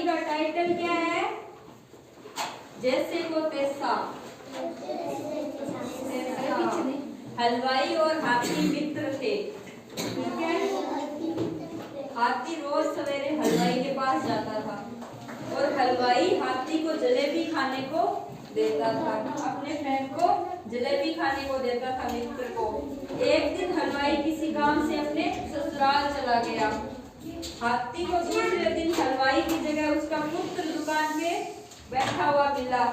कहानी का टाइटल क्या है? जैसे को तैसा। हलवाई और हाथी मित्र थे। ठीक है। हाथी रोज सवेरे हलवाई के पास जाता था और हलवाई हाथी को जलेबी खाने को देता था, अपने फ्रेंड को जलेबी खाने को देता था, मित्र को। एक दिन हलवाई किसी काम से अपने ससुराल चला गया। हाथी को दूसरे दिन हलवाई की जगह उसका पुत्र दुकान पे बैठा हुआ मिला।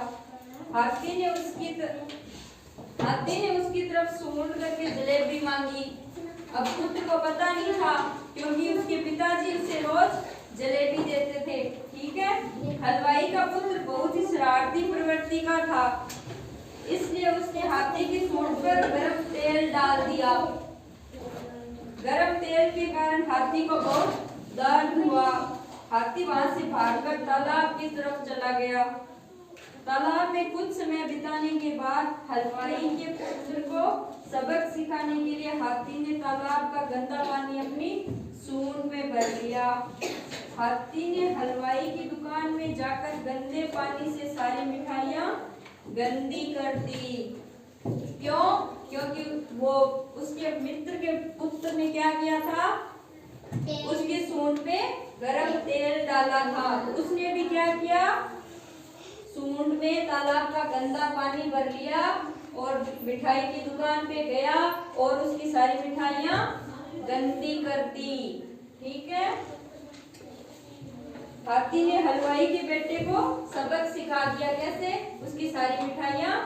हाथी ने उसकी तरफ सूंड करके जलेबी मांगी। अब पुत्र को पता नहीं था क्योंकि उसके पिताजी उसे रोज जलेबी देते थे। ठीक है। हलवाई का पुत्र बहुत ही शरारती प्रवृत्ति का था, इसलिए उसने हाथी की सूंड पर गरम तेल डाल दिया। गरम तेल के कारण हाथी को बहुत दर्द हुआ। हाथी वहां से भागकर तालाब की तरफ चला गया। तालाब में कुछ समय बिताने के बाद हलवाई के पुत्र को सबक सिखाने के लिए हाथी ने तालाब का गंदा पानी अपनी सूंड में भर लिया। हाथी ने हलवाई की दुकान में जाकर गंदे पानी से सारी मिठाइयाँ गंदी कर दी। क्यों? क्योंकि वो उसके मित्र के पुत्र ने क्या किया था? उसकी सूंड पे गरम तेल डाला था। उसने भी क्या किया? सूंड में तालाब का गंदा पानी भर लिया और मिठाई की दुकान पे गया और उसकी सारी मिठाइयाँ गंदी कर दी। ठीक है। हाथी ने हलवाई के बेटे को सबक सिखा दिया। कैसे? उसकी सारी मिठाइयाँ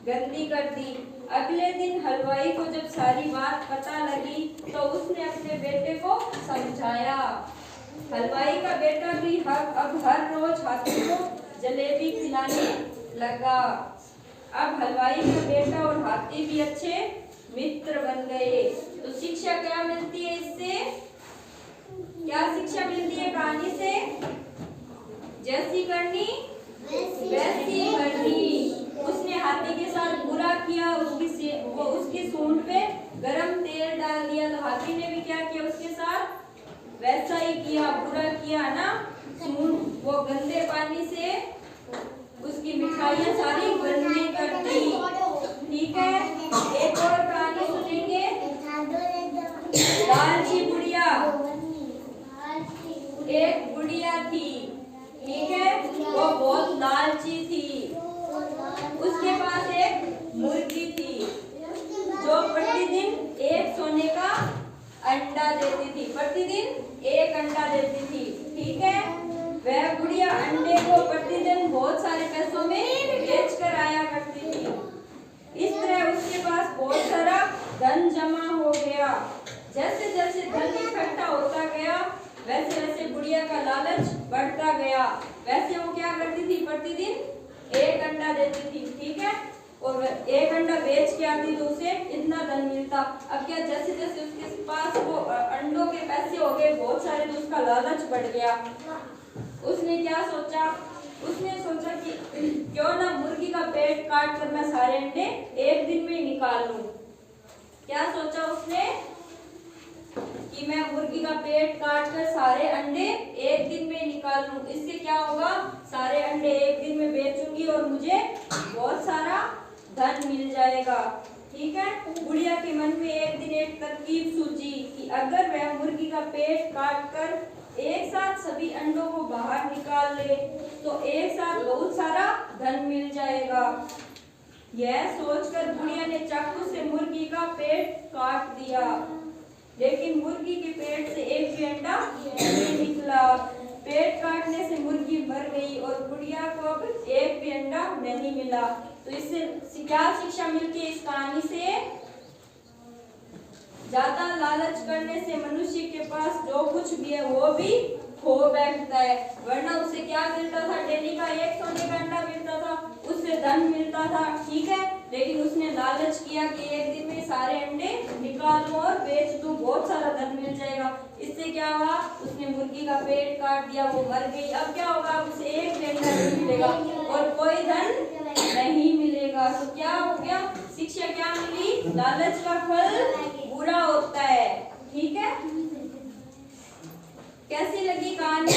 गंदी कर दी। अगले दिन हलवाई को जब सारी बात पता लगी तो उसने अपने बेटे को समझाया। हलवाई का बेटा भी अब हर रोज हाथी को जलेबी खिलाने लगा। अब हलवाई का बेटा और हाथी भी अच्छे मित्र बन गए। तो शिक्षा क्या मिलती है इससे? क्या शिक्षा मिलती है कहानी से? जैसी करनी वैसी भरनी। उसने हाथी के साथ बुरा किया, उसकी सूंड पे गरम तेल डाल दिया, तो हाथी ने भी क्या किया? उसके साथ वैसा ही किया, बुरा किया ना। सूंड वो गंदे पानी से उसकी मिठाइयाँ सारी गंदी कर दी। ठीक है। एक और कहानी सुनेंगे, लालची बुढ़िया। एक बुढ़िया थी। ठीक है। वो बहुत लालची थी। उसके पास एक मुर्गी थी जो प्रतिदिन एक सोने का अंडा देती थी। प्रतिदिन एक अंडा देती थी। ठीक है। वह बुढ़िया अंडे को प्रतिदिन बहुत सारे पैसों में बेच कर आया करती थी। इस तरह उसके पास बहुत सारा धन जमा हो गया। जैसे जैसे धन इकट्ठा होता गया वैसे वैसे बुढ़िया का लालच बढ़ता गया। वैसे वो क्या करती थी? प्रतिदिन एक अंडा देती थी। ठीक है। और एक अंडा बेच के आती तो उसे इतना धन मिलता। अब क्या? जैसे जैसे उसके पास वो अंडों के पैसे हो गए बहुत सारे, तो उसका लालच बढ़ गया। उसने क्या सोचा? उसने सोचा कि क्यों ना मुर्गी का पेट काट कर मैं सारे अंडे एक दिन में निकाल लूं। क्या सोचा उसने? कि मैं मुर्गी का पेट काट कर सारे अंडे एक दिन में निकाल लूं। इससे क्या होगा? सारे अंडे एक दिन में बेचूंगी और मुझे बहुत सारा धन मिल जाएगा। ठीक है। बुढ़िया के मन में एक दिन एक तरकीब सूझी कि अगर वह मुर्गी का पेट काट कर एक साथ सभी अंडों को बाहर निकाल ले तो एक साथ बहुत सारा धन मिल जाएगा। यह सोचकर बुढ़िया ने चाकू से मुर्गी का पेट काट दिया, लेकिन मुर्गी के पेट से एक भी अंडा नहीं निकला। पेट काटने से मुर्गी मर गई और बुढ़िया को अब एक भी अंडा नहीं मिला। तो इससे क्या शिक्षा मिलती है इस कहानी से? ज्यादा लालच करने से मनुष्य के पास जो कुछ भी है वो भी खो बैठता है। वरना उसे क्या मिलता था? डेली का एक सोने का अंडा मिलता था, उससे धन मिलता था। ठीक है। लेकिन उसने लालच किया कि एक दिन में सारे अंडे निकाल दूं और बेच दूं, बहुत सारा धन मिल जाएगा। इससे क्या हुआ? उसने मुर्गी का पेट काट दिया, वो मर गई। अब क्या होगा? उसे एक भी अंडा नहीं मिलेगा और कोई धन नहीं मिलेगा। तो क्या हो गया? शिक्षा क्या मिली? लालच का फल बुरा होता है। ठीक है। कैसी लगी कहानी?